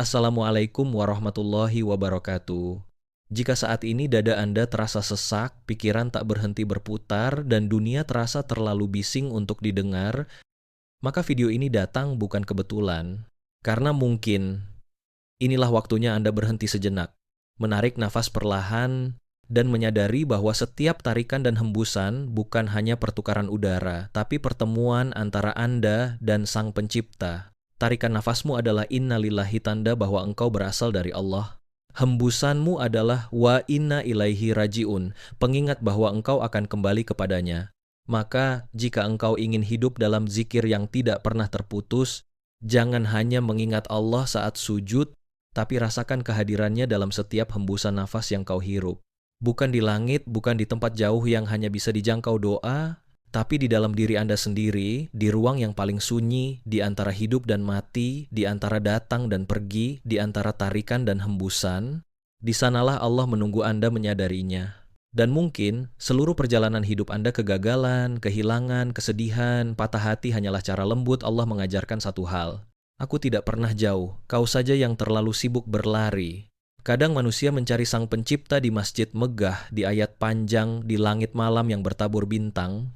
Assalamualaikum warahmatullahi wabarakatuh. Jika saat ini dada Anda terasa sesak, pikiran tak berhenti berputar, dan dunia terasa terlalu bising untuk didengar, maka video ini datang bukan kebetulan. Karena mungkin inilah waktunya Anda berhenti sejenak, menarik nafas perlahan, dan menyadari bahwa setiap tarikan dan hembusan bukan hanya pertukaran udara, tapi pertemuan antara Anda dan Sang Pencipta. Tarikan nafasmu adalah innalillahi, tanda bahwa engkau berasal dari Allah. Hembusanmu adalah wa inna ilaihi rajiun, pengingat bahwa engkau akan kembali kepadanya. Maka, jika engkau ingin hidup dalam zikir yang tidak pernah terputus, jangan hanya mengingat Allah saat sujud, tapi rasakan kehadirannya dalam setiap hembusan nafas yang kau hirup. Bukan di langit, bukan di tempat jauh yang hanya bisa dijangkau doa, tapi di dalam diri Anda sendiri, di ruang yang paling sunyi, di antara hidup dan mati, di antara datang dan pergi, di antara tarikan dan hembusan, di sanalah Allah menunggu Anda menyadarinya. Dan mungkin seluruh perjalanan hidup Anda kegagalan, kehilangan, kesedihan, patah hati hanyalah cara lembut Allah mengajarkan satu hal. Aku tidak pernah jauh, kau saja yang terlalu sibuk berlari. Kadang manusia mencari Sang Pencipta di masjid megah, di ayat panjang, di langit malam yang bertabur bintang.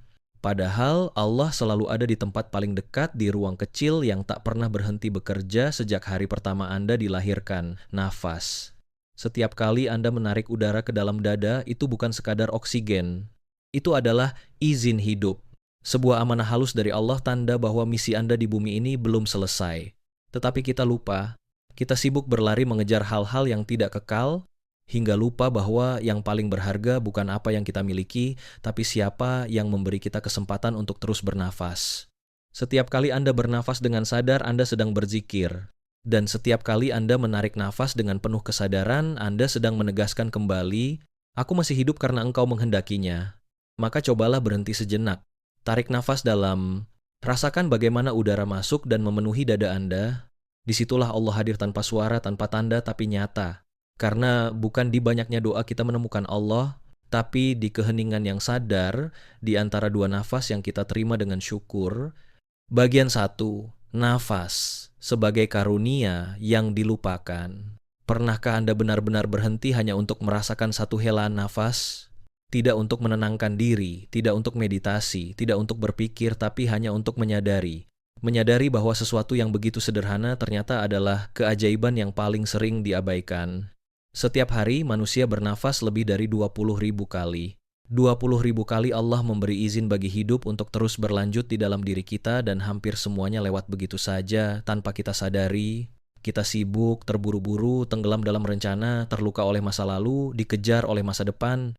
Padahal Allah selalu ada di tempat paling dekat, di ruang kecil yang tak pernah berhenti bekerja sejak hari pertama Anda dilahirkan, nafas. Setiap kali Anda menarik udara ke dalam dada, itu bukan sekadar oksigen. Itu adalah izin hidup. Sebuah amanah halus dari Allah, tanda bahwa misi Anda di bumi ini belum selesai. Tetapi kita lupa, kita sibuk berlari mengejar hal-hal yang tidak kekal, hingga lupa bahwa yang paling berharga bukan apa yang kita miliki, tapi siapa yang memberi kita kesempatan untuk terus bernafas. Setiap kali Anda bernafas dengan sadar, Anda sedang berzikir. Dan setiap kali Anda menarik nafas dengan penuh kesadaran, Anda sedang menegaskan kembali, aku masih hidup karena engkau menghendakinya. Maka cobalah berhenti sejenak. Tarik nafas dalam, rasakan bagaimana udara masuk dan memenuhi dada Anda. Disitulah Allah hadir tanpa suara, tanpa tanda, tapi nyata. Karena bukan di banyaknya doa kita menemukan Allah, tapi di keheningan yang sadar, di antara dua nafas yang kita terima dengan syukur. Bagian 1, nafas sebagai karunia yang dilupakan. Pernahkah Anda benar-benar berhenti hanya untuk merasakan satu helaan nafas? Tidak untuk menenangkan diri, tidak untuk meditasi, tidak untuk berpikir, tapi hanya untuk menyadari. Menyadari bahwa sesuatu yang begitu sederhana ternyata adalah keajaiban yang paling sering diabaikan. Setiap hari manusia bernafas lebih dari 20.000 kali. 20.000 kali Allah memberi izin bagi hidup untuk terus berlanjut di dalam diri kita, dan hampir semuanya lewat begitu saja tanpa kita sadari. Kita sibuk, terburu-buru, tenggelam dalam rencana, terluka oleh masa lalu, dikejar oleh masa depan,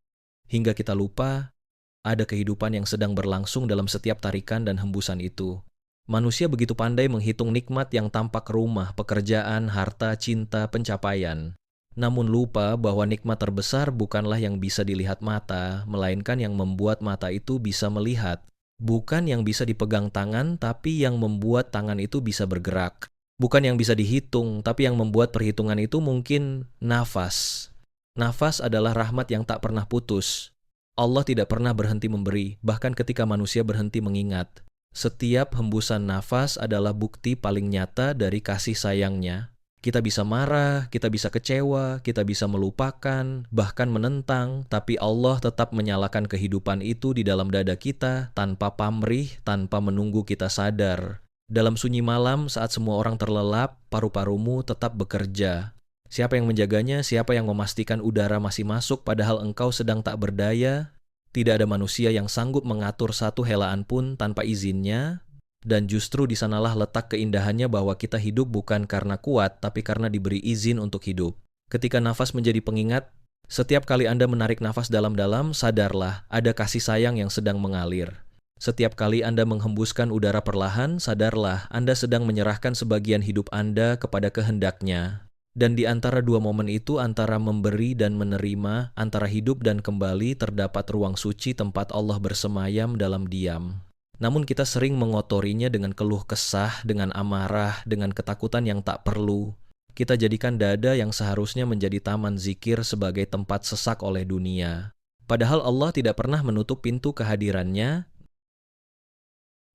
hingga kita lupa ada kehidupan yang sedang berlangsung dalam setiap tarikan dan hembusan itu. Manusia begitu pandai menghitung nikmat yang tampak rumah, pekerjaan, harta, cinta, pencapaian. Namun lupa bahwa nikmat terbesar bukanlah yang bisa dilihat mata, melainkan yang membuat mata itu bisa melihat. Bukan yang bisa dipegang tangan, tapi yang membuat tangan itu bisa bergerak. Bukan yang bisa dihitung, tapi yang membuat perhitungan itu mungkin nafas. Nafas adalah rahmat yang tak pernah putus. Allah tidak pernah berhenti memberi, bahkan ketika manusia berhenti mengingat. Setiap hembusan nafas adalah bukti paling nyata dari kasih sayangnya. Kita bisa marah, kita bisa kecewa, kita bisa melupakan, bahkan menentang, tapi Allah tetap menyalakan kehidupan itu di dalam dada kita tanpa pamrih, tanpa menunggu kita sadar. Dalam sunyi malam, saat semua orang terlelap, paru-parumu tetap bekerja. Siapa yang menjaganya? Siapa yang memastikan udara masih masuk padahal engkau sedang tak berdaya? Tidak ada manusia yang sanggup mengatur satu helaan pun tanpa izinnya. Dan justru di sanalah letak keindahannya bahwa kita hidup bukan karena kuat, tapi karena diberi izin untuk hidup. Ketika nafas menjadi pengingat, setiap kali Anda menarik nafas dalam-dalam, sadarlah ada kasih sayang yang sedang mengalir. Setiap kali Anda menghembuskan udara perlahan, sadarlah Anda sedang menyerahkan sebagian hidup Anda kepada kehendaknya. Dan di antara dua momen itu, antara memberi dan menerima, antara hidup dan kembali, terdapat ruang suci tempat Allah bersemayam dalam diam. Namun kita sering mengotorinya dengan keluh kesah, dengan amarah, dengan ketakutan yang tak perlu. Kita jadikan dada yang seharusnya menjadi taman zikir sebagai tempat sesak oleh dunia. Padahal Allah tidak pernah menutup pintu kehadirannya.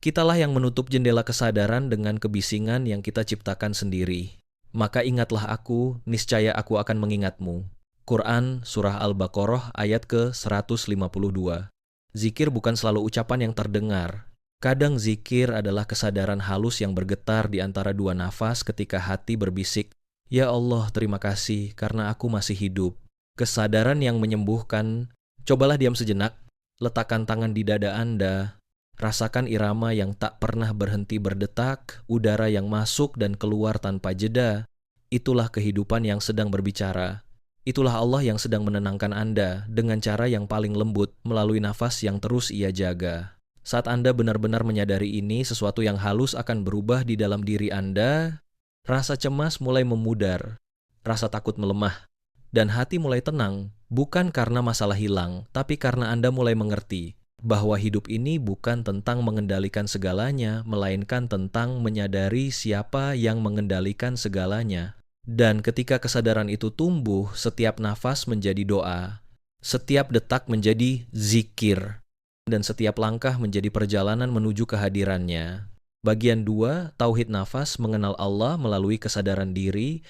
Kitalah yang menutup jendela kesadaran dengan kebisingan yang kita ciptakan sendiri. Maka ingatlah aku, niscaya aku akan mengingatmu. Quran Surah Al-Baqarah ayat ke-152. Zikir bukan selalu ucapan yang terdengar. Kadang zikir adalah kesadaran halus yang bergetar di antara dua nafas ketika hati berbisik, "Ya Allah, terima kasih karena aku masih hidup." Kesadaran yang menyembuhkan. Cobalah diam sejenak, letakkan tangan di dada Anda, rasakan irama yang tak pernah berhenti berdetak, udara yang masuk dan keluar tanpa jeda. Itulah kehidupan yang sedang berbicara. Itulah Allah yang sedang menenangkan Anda dengan cara yang paling lembut melalui nafas yang terus Ia jaga. Saat Anda benar-benar menyadari ini, sesuatu yang halus akan berubah di dalam diri Anda. Rasa cemas mulai memudar, rasa takut melemah, dan hati mulai tenang, bukan karena masalah hilang, tapi karena Anda mulai mengerti bahwa hidup ini bukan tentang mengendalikan segalanya, melainkan tentang menyadari siapa yang mengendalikan segalanya. Dan ketika kesadaran itu tumbuh, setiap nafas menjadi doa, setiap detak menjadi zikir, dan setiap langkah menjadi perjalanan menuju kehadirannya. Bagian 2, Tauhid Nafas mengenal Allah melalui kesadaran diri.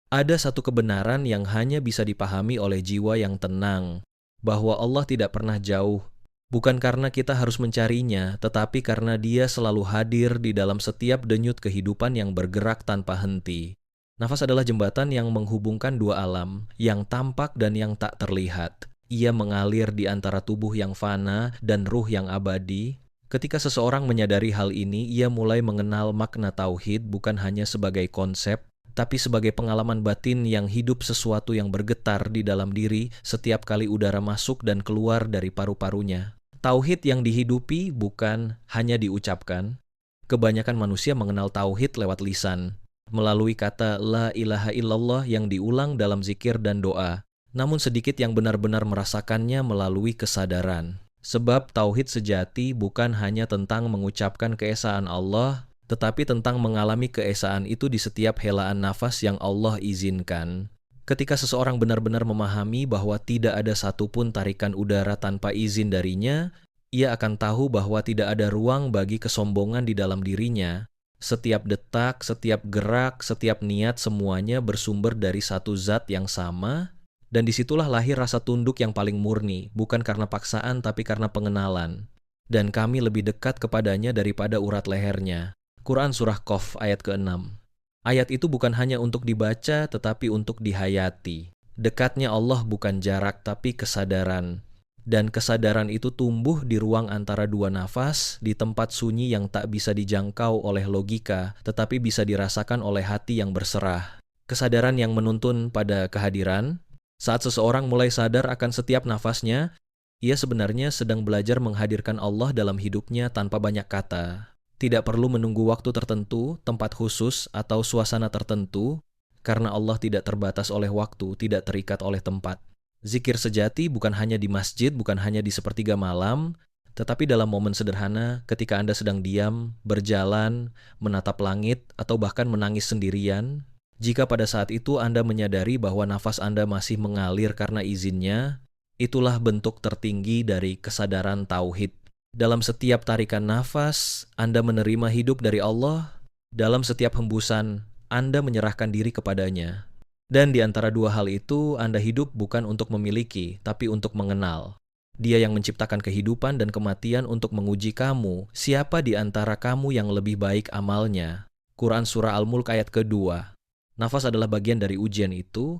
Ada satu kebenaran yang hanya bisa dipahami oleh jiwa yang tenang, bahwa Allah tidak pernah jauh. Bukan karena kita harus mencarinya, tetapi karena Dia selalu hadir di dalam setiap denyut kehidupan yang bergerak tanpa henti. Nafas adalah jembatan yang menghubungkan dua alam, yang tampak dan yang tak terlihat. Ia mengalir di antara tubuh yang fana dan ruh yang abadi. Ketika seseorang menyadari hal ini, ia mulai mengenal makna tauhid bukan hanya sebagai konsep, tapi sebagai pengalaman batin yang hidup, sesuatu yang bergetar di dalam diri setiap kali udara masuk dan keluar dari paru-parunya. Tauhid yang dihidupi bukan hanya diucapkan. Kebanyakan manusia mengenal tauhid lewat lisan, melalui kata la ilaha illallah yang diulang dalam zikir dan doa. Namun sedikit yang benar-benar merasakannya melalui kesadaran. Sebab tauhid sejati bukan hanya tentang mengucapkan keesaan Allah, tetapi tentang mengalami keesaan itu di setiap helaan nafas yang Allah izinkan. Ketika seseorang benar-benar memahami bahwa tidak ada satupun tarikan udara tanpa izin darinya, ia akan tahu bahwa tidak ada ruang bagi kesombongan di dalam dirinya. Setiap detak, setiap gerak, setiap niat, semuanya bersumber dari satu zat yang sama, dan disitulah lahir rasa tunduk yang paling murni, bukan karena paksaan tapi karena pengenalan. Dan kami lebih dekat kepadanya daripada urat lehernya. Quran Surah Qaf ayat ke-6. Ayat itu bukan hanya untuk dibaca, tetapi untuk dihayati. Dekatnya Allah bukan jarak, tapi kesadaran. Dan kesadaran itu tumbuh di ruang antara dua nafas, di tempat sunyi yang tak bisa dijangkau oleh logika, tetapi bisa dirasakan oleh hati yang berserah. Kesadaran yang menuntun pada kehadiran. Saat seseorang mulai sadar akan setiap nafasnya, ia sebenarnya sedang belajar menghadirkan Allah dalam hidupnya tanpa banyak kata. Tidak perlu menunggu waktu tertentu, tempat khusus, atau suasana tertentu, karena Allah tidak terbatas oleh waktu, tidak terikat oleh tempat. Zikir sejati bukan hanya di masjid, bukan hanya di sepertiga malam, tetapi dalam momen sederhana ketika Anda sedang diam, berjalan, menatap langit, atau bahkan menangis sendirian. Jika pada saat itu Anda menyadari bahwa nafas Anda masih mengalir karena izinnya, itulah bentuk tertinggi dari kesadaran tauhid. Dalam setiap tarikan nafas, Anda menerima hidup dari Allah. Dalam setiap hembusan, Anda menyerahkan diri kepadanya. Dan di antara dua hal itu, Anda hidup bukan untuk memiliki, tapi untuk mengenal. Dia yang menciptakan kehidupan dan kematian untuk menguji kamu, siapa di antara kamu yang lebih baik amalnya. Quran Surah Al-Mulk ayat ke-2. Nafas adalah bagian dari ujian itu.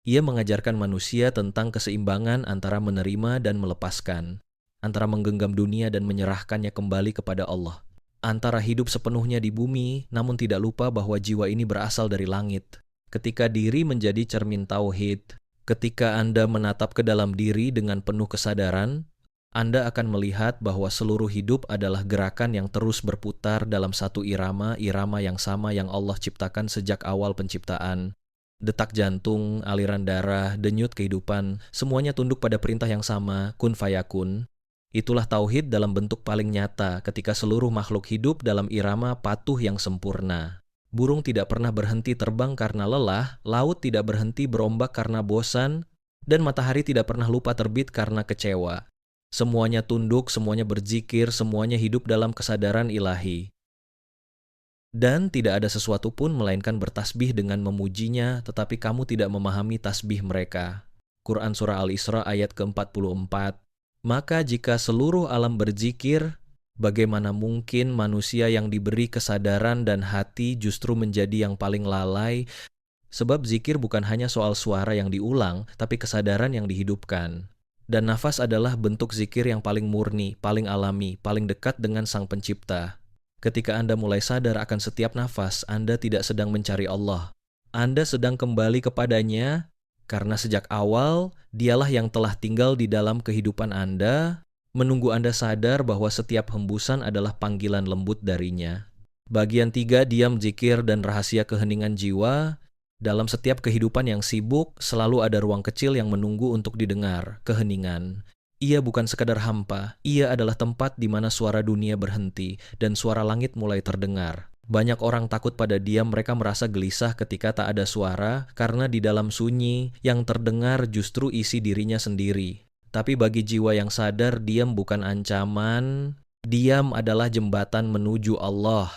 Ia mengajarkan manusia tentang keseimbangan antara menerima dan melepaskan, antara menggenggam dunia dan menyerahkannya kembali kepada Allah, antara hidup sepenuhnya di bumi, namun tidak lupa bahwa jiwa ini berasal dari langit. Ketika diri menjadi cermin tauhid, ketika Anda menatap ke dalam diri dengan penuh kesadaran, Anda akan melihat bahwa seluruh hidup adalah gerakan yang terus berputar dalam satu irama yang sama yang Allah ciptakan sejak awal penciptaan. Detak jantung, aliran darah, denyut kehidupan, semuanya tunduk pada perintah yang sama, kun fayakun. Itulah tauhid dalam bentuk paling nyata ketika seluruh makhluk hidup dalam irama patuh yang sempurna. Burung tidak pernah berhenti terbang karena lelah, laut tidak berhenti berombak karena bosan, dan matahari tidak pernah lupa terbit karena kecewa. Semuanya tunduk, semuanya berzikir, semuanya hidup dalam kesadaran ilahi. Dan tidak ada sesuatu pun melainkan bertasbih dengan memujinya, tetapi kamu tidak memahami tasbih mereka. Quran Surah Al-Isra ayat ke-44. Maka jika seluruh alam berzikir, bagaimana mungkin manusia yang diberi kesadaran dan hati justru menjadi yang paling lalai? Sebab zikir bukan hanya soal suara yang diulang, tapi kesadaran yang dihidupkan. Dan nafas adalah bentuk zikir yang paling murni, paling alami, paling dekat dengan Sang Pencipta. Ketika Anda mulai sadar akan setiap nafas, Anda tidak sedang mencari Allah. Anda sedang kembali kepadanya, karena sejak awal, Dialah yang telah tinggal di dalam kehidupan Anda, menunggu Anda sadar bahwa setiap hembusan adalah panggilan lembut darinya. Bagian 3, diam, zikir, dan rahasia keheningan jiwa. Dalam setiap kehidupan yang sibuk, selalu ada ruang kecil yang menunggu untuk didengar, keheningan. Ia bukan sekadar hampa, ia adalah tempat di mana suara dunia berhenti dan suara langit mulai terdengar. Banyak orang takut pada diam, mereka merasa gelisah ketika tak ada suara, karena di dalam sunyi, yang terdengar justru isi dirinya sendiri. Tapi bagi jiwa yang sadar, diam bukan ancaman, diam adalah jembatan menuju Allah.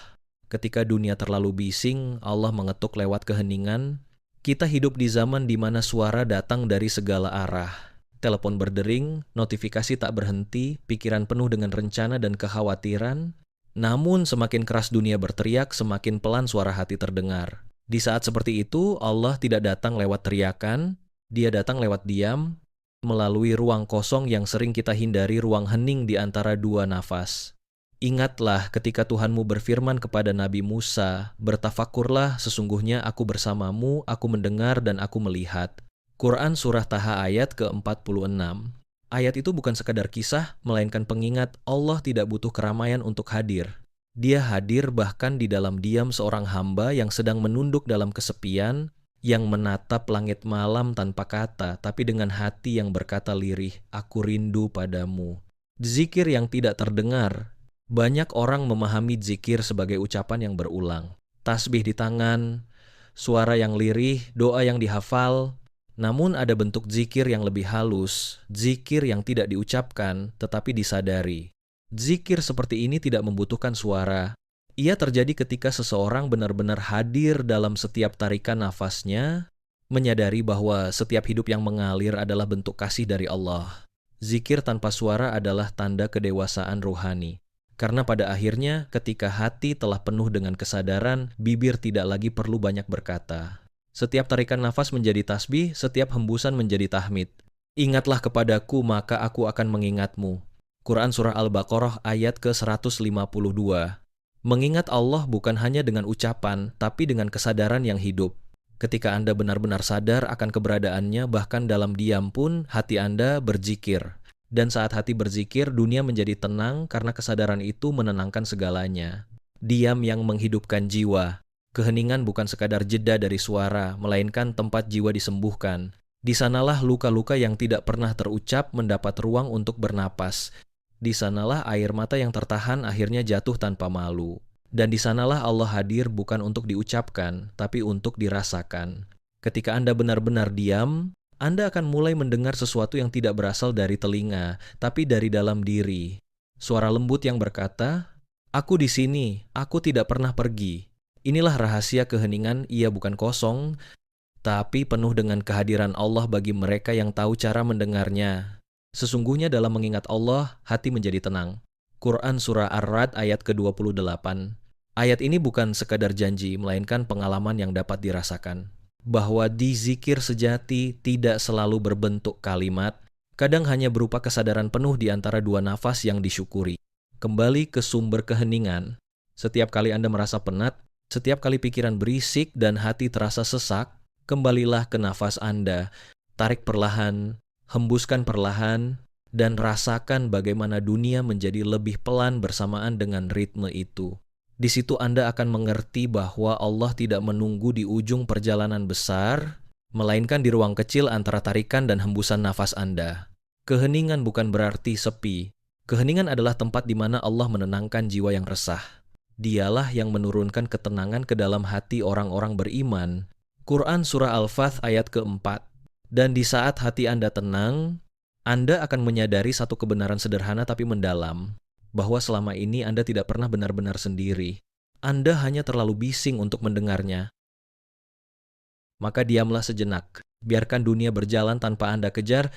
Ketika dunia terlalu bising, Allah mengetuk lewat keheningan. Kita hidup di zaman di mana suara datang dari segala arah. Telepon berdering, notifikasi tak berhenti, pikiran penuh dengan rencana dan kekhawatiran. Namun semakin keras dunia berteriak, semakin pelan suara hati terdengar. Di saat seperti itu, Allah tidak datang lewat teriakan, Dia datang lewat diam, melalui ruang kosong yang sering kita hindari, ruang hening di antara dua nafas. Ingatlah ketika Tuhanmu berfirman kepada Nabi Musa, bertafakurlah, sesungguhnya aku bersamamu, aku mendengar dan aku melihat. Quran Surah Taha ayat ke-46. Ayat itu bukan sekadar kisah, melainkan pengingat Allah tidak butuh keramaian untuk hadir. Dia hadir bahkan di dalam diam seorang hamba yang sedang menunduk dalam kesepian, yang menatap langit malam tanpa kata, tapi dengan hati yang berkata lirih, aku rindu padamu. Zikir yang tidak terdengar. Banyak orang memahami zikir sebagai ucapan yang berulang. Tasbih di tangan, suara yang lirih, doa yang dihafal. Namun ada bentuk zikir yang lebih halus, zikir yang tidak diucapkan tetapi disadari. Zikir seperti ini tidak membutuhkan suara. Ia terjadi ketika seseorang benar-benar hadir dalam setiap tarikan nafasnya, menyadari bahwa setiap hidup yang mengalir adalah bentuk kasih dari Allah. Zikir tanpa suara adalah tanda kedewasaan ruhani. Karena pada akhirnya ketika hati telah penuh dengan kesadaran, bibir tidak lagi perlu banyak berkata. Setiap tarikan nafas menjadi tasbih, setiap hembusan menjadi tahmid. Ingatlah kepadaku, maka aku akan mengingatmu. Quran Surah Al-Baqarah ayat ke-152. Mengingat Allah bukan hanya dengan ucapan, tapi dengan kesadaran yang hidup. Ketika Anda benar-benar sadar akan keberadaannya, bahkan dalam diam pun hati Anda berzikir. Dan saat hati berzikir, dunia menjadi tenang karena kesadaran itu menenangkan segalanya. Diam yang menghidupkan jiwa. Keheningan bukan sekadar jeda dari suara, melainkan tempat jiwa disembuhkan. Di sanalah luka-luka yang tidak pernah terucap mendapat ruang untuk bernapas. Di sanalah air mata yang tertahan akhirnya jatuh tanpa malu. Dan di sanalah Allah hadir bukan untuk diucapkan, tapi untuk dirasakan. Ketika Anda benar-benar diam, Anda akan mulai mendengar sesuatu yang tidak berasal dari telinga, tapi dari dalam diri. Suara lembut yang berkata, aku di sini, aku tidak pernah pergi. Inilah rahasia keheningan, ia bukan kosong, tapi penuh dengan kehadiran Allah bagi mereka yang tahu cara mendengarnya. Sesungguhnya dalam mengingat Allah, hati menjadi tenang. Quran Surah Ar-Ra'd ayat ke-28. Ayat ini bukan sekadar janji, melainkan pengalaman yang dapat dirasakan. Bahwa di zikir sejati tidak selalu berbentuk kalimat, kadang hanya berupa kesadaran penuh di antara dua nafas yang disyukuri. Kembali ke sumber keheningan. Setiap kali Anda merasa penat, setiap kali pikiran berisik dan hati terasa sesak, kembalilah ke nafas Anda. Tarik perlahan, hembuskan perlahan, dan rasakan bagaimana dunia menjadi lebih pelan bersamaan dengan ritme itu. Di situ Anda akan mengerti bahwa Allah tidak menunggu di ujung perjalanan besar, melainkan di ruang kecil antara tarikan dan hembusan nafas Anda. Keheningan bukan berarti sepi. Keheningan adalah tempat di mana Allah menenangkan jiwa yang resah. Dialah yang menurunkan ketenangan ke dalam hati orang-orang beriman. Quran Surah Al-Fath ayat ke-4. Dan di saat hati Anda tenang, Anda akan menyadari satu kebenaran sederhana tapi mendalam, bahwa selama ini Anda tidak pernah benar-benar sendiri. Anda hanya terlalu bising untuk mendengarnya. Maka diamlah sejenak. Biarkan dunia berjalan tanpa Anda kejar,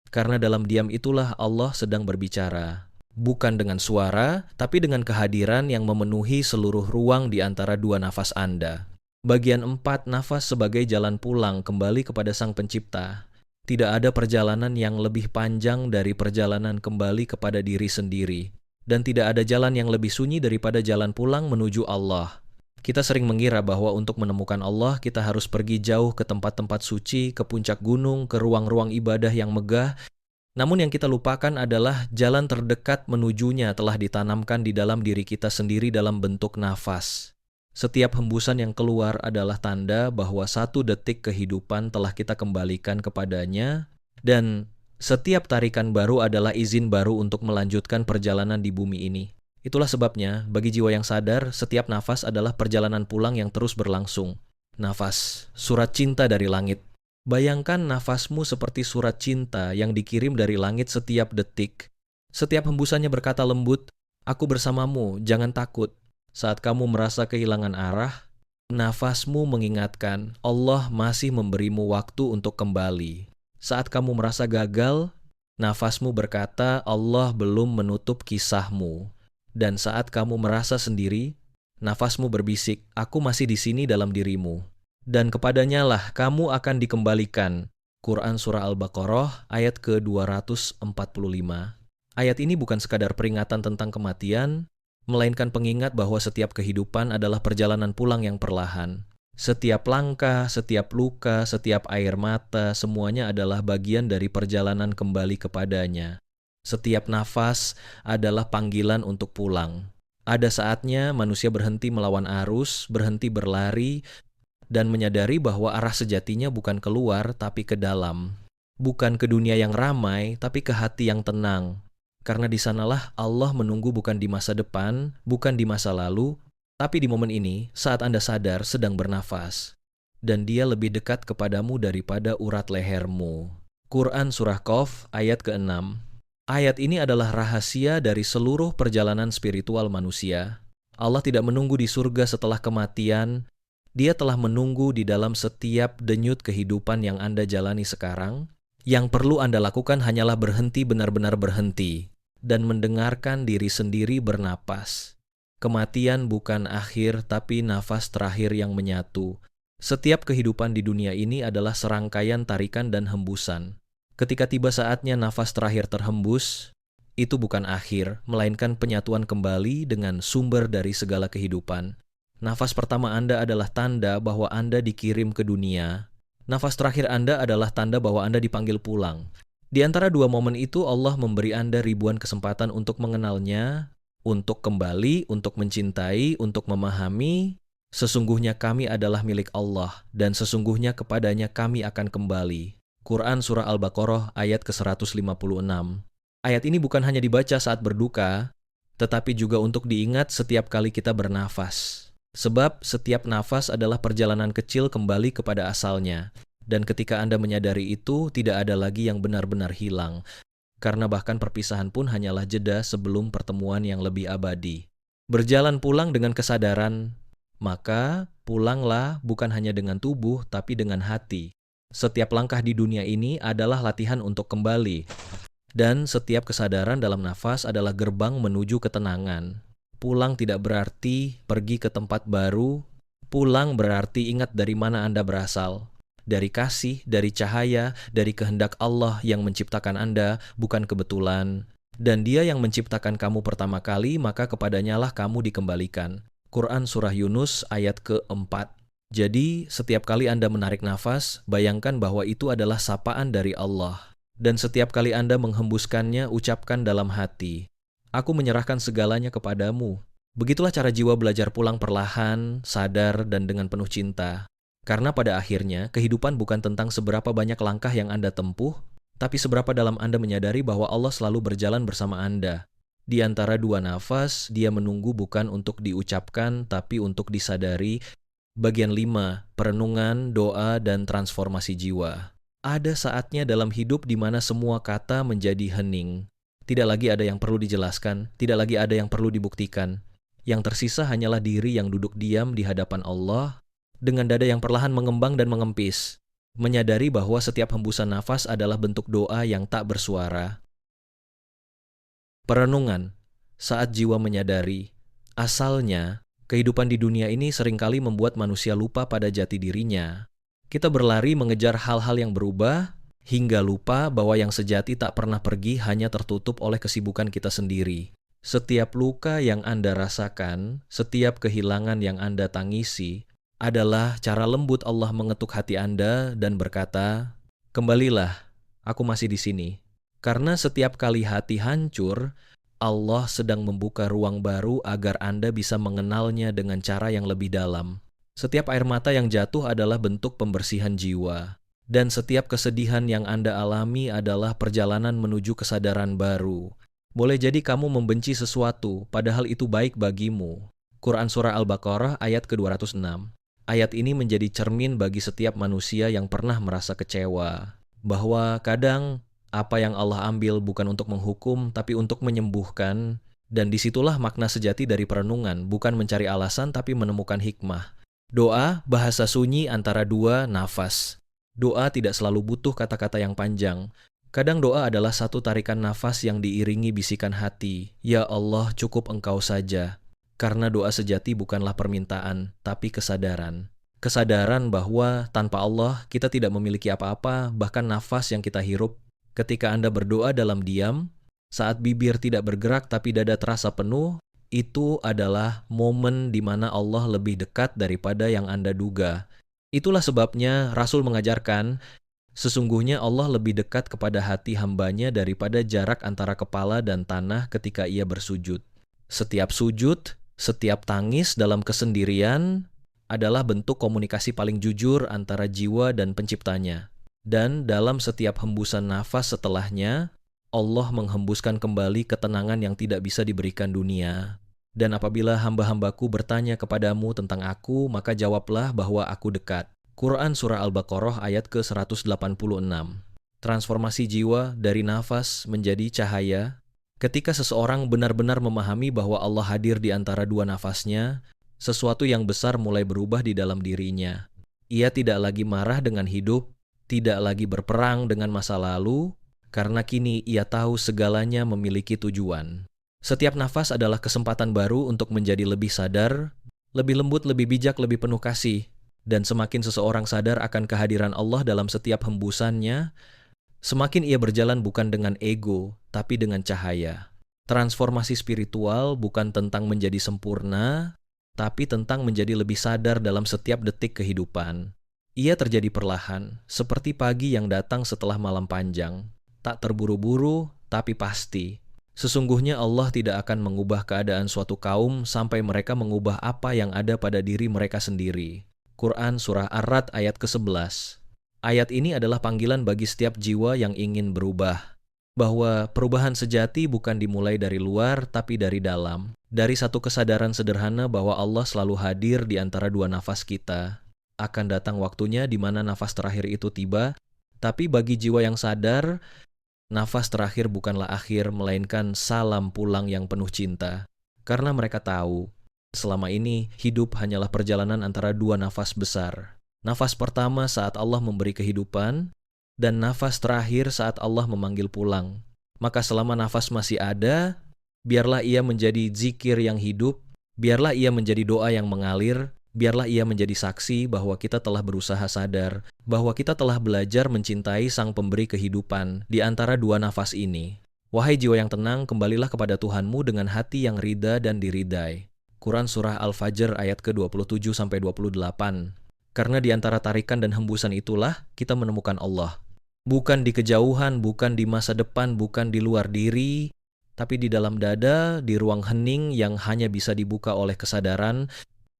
karena dalam diam itulah Allah sedang berbicara. Bukan dengan suara, tapi dengan kehadiran yang memenuhi seluruh ruang di antara dua nafas Anda. Bagian 4, nafas sebagai jalan pulang kembali kepada Sang Pencipta. Tidak ada perjalanan yang lebih panjang dari perjalanan kembali kepada diri sendiri. Dan tidak ada jalan yang lebih sunyi daripada jalan pulang menuju Allah. Kita sering mengira bahwa untuk menemukan Allah, kita harus pergi jauh ke tempat-tempat suci, ke puncak gunung, ke ruang-ruang ibadah yang megah. Namun yang kita lupakan adalah jalan terdekat menujunya telah ditanamkan di dalam diri kita sendiri dalam bentuk nafas. Setiap hembusan yang keluar adalah tanda bahwa 1 detik kehidupan telah kita kembalikan kepadanya, dan setiap tarikan baru adalah izin baru untuk melanjutkan perjalanan di bumi ini. Itulah sebabnya, bagi jiwa yang sadar, setiap nafas adalah perjalanan pulang yang terus berlangsung. Nafas, surat cinta dari langit. Bayangkan nafasmu seperti surat cinta yang dikirim dari langit setiap detik. Setiap hembusannya berkata lembut, "Aku bersamamu, jangan takut." Saat kamu merasa kehilangan arah, nafasmu mengingatkan Allah masih memberimu waktu untuk kembali. Saat kamu merasa gagal, nafasmu berkata Allah belum menutup kisahmu. Dan saat kamu merasa sendiri, nafasmu berbisik, "Aku masih di sini dalam dirimu." Dan kepadanya lah kamu akan dikembalikan. Quran Surah Al-Baqarah ayat ke-245. Ayat ini bukan sekadar peringatan tentang kematian, melainkan pengingat bahwa setiap kehidupan adalah perjalanan pulang yang perlahan. Setiap langkah, setiap luka, setiap air mata, semuanya adalah bagian dari perjalanan kembali kepadanya. Setiap nafas adalah panggilan untuk pulang. Ada saatnya manusia berhenti melawan arus, berhenti berlari, dan menyadari bahwa arah sejatinya bukan keluar, tapi ke dalam. Bukan ke dunia yang ramai, tapi ke hati yang tenang. Karena di sanalah Allah menunggu bukan di masa depan, bukan di masa lalu, tapi di momen ini saat Anda sadar sedang bernafas. Dan Dia lebih dekat kepadamu daripada urat lehermu. Quran Surah Qaf ayat ke-6. Ayat ini adalah rahasia dari seluruh perjalanan spiritual manusia. Allah tidak menunggu di surga setelah kematian. Dia telah menunggu di dalam setiap denyut kehidupan yang Anda jalani sekarang. Yang perlu Anda lakukan hanyalah berhenti, benar-benar berhenti, dan mendengarkan diri sendiri bernapas. Kematian bukan akhir, tapi nafas terakhir yang menyatu. Setiap kehidupan di dunia ini adalah serangkaian tarikan dan hembusan. Ketika tiba saatnya nafas terakhir terhembus, itu bukan akhir, melainkan penyatuan kembali dengan sumber dari segala kehidupan. Nafas pertama Anda adalah tanda bahwa Anda dikirim ke dunia. Nafas terakhir Anda adalah tanda bahwa Anda dipanggil pulang. Di antara dua momen itu, Allah memberi Anda ribuan kesempatan untuk mengenalnya, untuk kembali, untuk mencintai, untuk memahami. Sesungguhnya kami adalah milik Allah, dan sesungguhnya kepadanya kami akan kembali. Quran Surah Al-Baqarah ayat ke-156. Ayat ini bukan hanya dibaca saat berduka, tetapi juga untuk diingat setiap kali kita bernafas. Sebab setiap nafas adalah perjalanan kecil kembali kepada asalnya. Dan ketika Anda menyadari itu, tidak ada lagi yang benar-benar hilang. Karena bahkan perpisahan pun hanyalah jeda sebelum pertemuan yang lebih abadi. Berjalan pulang dengan kesadaran, maka pulanglah bukan hanya dengan tubuh, tapi dengan hati. Setiap langkah di dunia ini adalah latihan untuk kembali. Dan setiap kesadaran dalam nafas adalah gerbang menuju ketenangan. Pulang tidak berarti pergi ke tempat baru. Pulang berarti ingat dari mana Anda berasal. Dari kasih, dari cahaya, dari kehendak Allah yang menciptakan Anda, bukan kebetulan. Dan Dia yang menciptakan kamu pertama kali, maka kepadanyalah kamu dikembalikan. Quran Surah Yunus ayat ke-4. Jadi, setiap kali Anda menarik nafas, bayangkan bahwa itu adalah sapaan dari Allah. Dan setiap kali Anda menghembuskannya, ucapkan dalam hati, "Aku menyerahkan segalanya kepadamu." Begitulah cara jiwa belajar pulang perlahan, sadar, dan dengan penuh cinta. Karena pada akhirnya, kehidupan bukan tentang seberapa banyak langkah yang Anda tempuh, tapi seberapa dalam Anda menyadari bahwa Allah selalu berjalan bersama Anda. Di antara dua nafas, Dia menunggu bukan untuk diucapkan, tapi untuk disadari. Bagian 5, perenungan, doa, dan transformasi jiwa. Ada saatnya dalam hidup di mana semua kata menjadi hening. Tidak lagi ada yang perlu dijelaskan, tidak lagi ada yang perlu dibuktikan. Yang tersisa hanyalah diri yang duduk diam di hadapan Allah, dengan dada yang perlahan mengembang dan mengempis, menyadari bahwa setiap hembusan nafas adalah bentuk doa yang tak bersuara. Perenungan, saat jiwa menyadari, asalnya, kehidupan di dunia ini seringkali membuat manusia lupa pada jati dirinya. Kita berlari mengejar hal-hal yang berubah, hingga lupa bahwa yang sejati tak pernah pergi hanya tertutup oleh kesibukan kita sendiri. Setiap luka yang Anda rasakan, setiap kehilangan yang Anda tangisi, adalah cara lembut Allah mengetuk hati Anda dan berkata, "Kembalilah, aku masih di sini." Karena setiap kali hati hancur, Allah sedang membuka ruang baru agar Anda bisa mengenalnya dengan cara yang lebih dalam. Setiap air mata yang jatuh adalah bentuk pembersihan jiwa. Dan setiap kesedihan yang Anda alami adalah perjalanan menuju kesadaran baru. Boleh jadi kamu membenci sesuatu, padahal itu baik bagimu. Quran Surah Al-Baqarah ayat ke-206. Ayat ini menjadi cermin bagi setiap manusia yang pernah merasa kecewa. Bahwa kadang apa yang Allah ambil bukan untuk menghukum, tapi untuk menyembuhkan. Dan disitulah makna sejati dari perenungan, bukan mencari alasan tapi menemukan hikmah. Doa, bahasa sunyi antara dua nafas. Doa tidak selalu butuh kata-kata yang panjang. Kadang doa adalah satu tarikan nafas yang diiringi bisikan hati, "Ya Allah, cukup Engkau saja." Karena doa sejati bukanlah permintaan, tapi kesadaran. Kesadaran bahwa tanpa Allah kita tidak memiliki apa-apa, bahkan nafas yang kita hirup. Ketika Anda berdoa dalam diam, saat bibir tidak bergerak tapi dada terasa penuh, itu adalah momen di mana Allah lebih dekat daripada yang Anda duga. Itulah sebabnya Rasul mengajarkan, sesungguhnya Allah lebih dekat kepada hati hambanya daripada jarak antara kepala dan tanah ketika ia bersujud. Setiap sujud, setiap tangis dalam kesendirian adalah bentuk komunikasi paling jujur antara jiwa dan penciptanya. Dan dalam setiap hembusan nafas setelahnya, Allah menghembuskan kembali ketenangan yang tidak bisa diberikan dunia. Dan apabila hamba-hambaku bertanya kepadamu tentang aku, maka jawablah bahwa aku dekat. Quran Surah Al-Baqarah ayat ke-186. Transformasi jiwa dari nafas menjadi cahaya. Ketika seseorang benar-benar memahami bahwa Allah hadir di antara dua nafasnya, sesuatu yang besar mulai berubah di dalam dirinya. Ia tidak lagi marah dengan hidup, tidak lagi berperang dengan masa lalu, karena kini ia tahu segalanya memiliki tujuan. Setiap nafas adalah kesempatan baru untuk menjadi lebih sadar, lebih lembut, lebih bijak, lebih penuh kasih. Dan semakin seseorang sadar akan kehadiran Allah dalam setiap hembusannya, semakin ia berjalan bukan dengan ego, tapi dengan cahaya. Transformasi spiritual bukan tentang menjadi sempurna, tapi tentang menjadi lebih sadar dalam setiap detik kehidupan. Ia terjadi perlahan, seperti pagi yang datang setelah malam panjang. Tak terburu-buru, tapi pasti. Sesungguhnya Allah tidak akan mengubah keadaan suatu kaum sampai mereka mengubah apa yang ada pada diri mereka sendiri. Quran Surah Ar-Ra'd ayat ke-11. Ayat ini adalah panggilan bagi setiap jiwa yang ingin berubah. Bahwa perubahan sejati bukan dimulai dari luar, tapi dari dalam. Dari satu kesadaran sederhana bahwa Allah selalu hadir di antara dua nafas kita. Akan datang waktunya di mana nafas terakhir itu tiba, tapi bagi jiwa yang sadar, nafas terakhir bukanlah akhir, melainkan salam pulang yang penuh cinta. Karena mereka tahu, selama ini hidup hanyalah perjalanan antara dua nafas besar. Nafas pertama saat Allah memberi kehidupan, dan nafas terakhir saat Allah memanggil pulang. Maka selama nafas masih ada, biarlah ia menjadi zikir yang hidup, biarlah ia menjadi doa yang mengalir, biarlah ia menjadi saksi bahwa kita telah berusaha sadar, bahwa kita telah belajar mencintai Sang Pemberi kehidupan di antara dua nafas ini. Wahai jiwa yang tenang, kembalilah kepada Tuhanmu dengan hati yang rida dan diridai. Quran Surah Al-Fajr ayat ke-27-28. Karena di antara tarikan dan hembusan itulah kita menemukan Allah. Bukan di kejauhan, bukan di masa depan, bukan di luar diri, tapi di dalam dada, di ruang hening yang hanya bisa dibuka oleh kesadaran.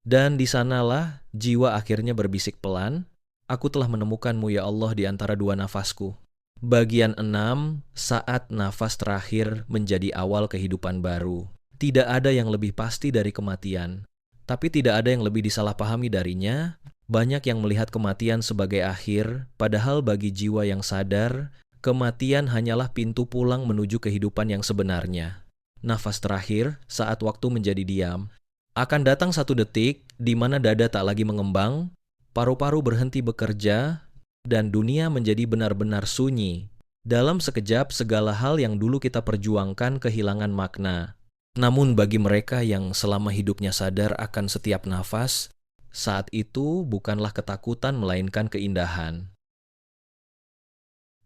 Dan di sanalah jiwa akhirnya berbisik pelan, "Aku telah menemukanmu ya Allah di antara dua nafasku." Bagian 6, saat nafas terakhir menjadi awal kehidupan baru. Tidak ada yang lebih pasti dari kematian, tapi tidak ada yang lebih disalahpahami darinya. Banyak yang melihat kematian sebagai akhir, padahal bagi jiwa yang sadar, kematian hanyalah pintu pulang menuju kehidupan yang sebenarnya. Nafas terakhir, saat waktu menjadi diam, Akan datang satu detik di mana dada tak lagi mengembang, paru-paru berhenti bekerja, dan dunia menjadi benar-benar sunyi. Dalam sekejap, segala hal yang dulu kita perjuangkan kehilangan makna. Namun bagi mereka yang selama hidupnya sadar akan setiap nafas, saat itu bukanlah ketakutan melainkan keindahan.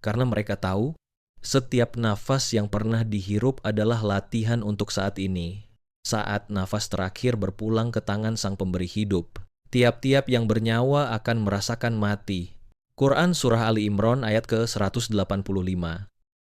Karena mereka tahu, setiap nafas yang pernah dihirup adalah latihan untuk saat ini. Saat nafas terakhir berpulang ke tangan Sang Pemberi hidup. Tiap-tiap yang bernyawa akan merasakan mati. Quran Surah Ali Imran ayat ke-185.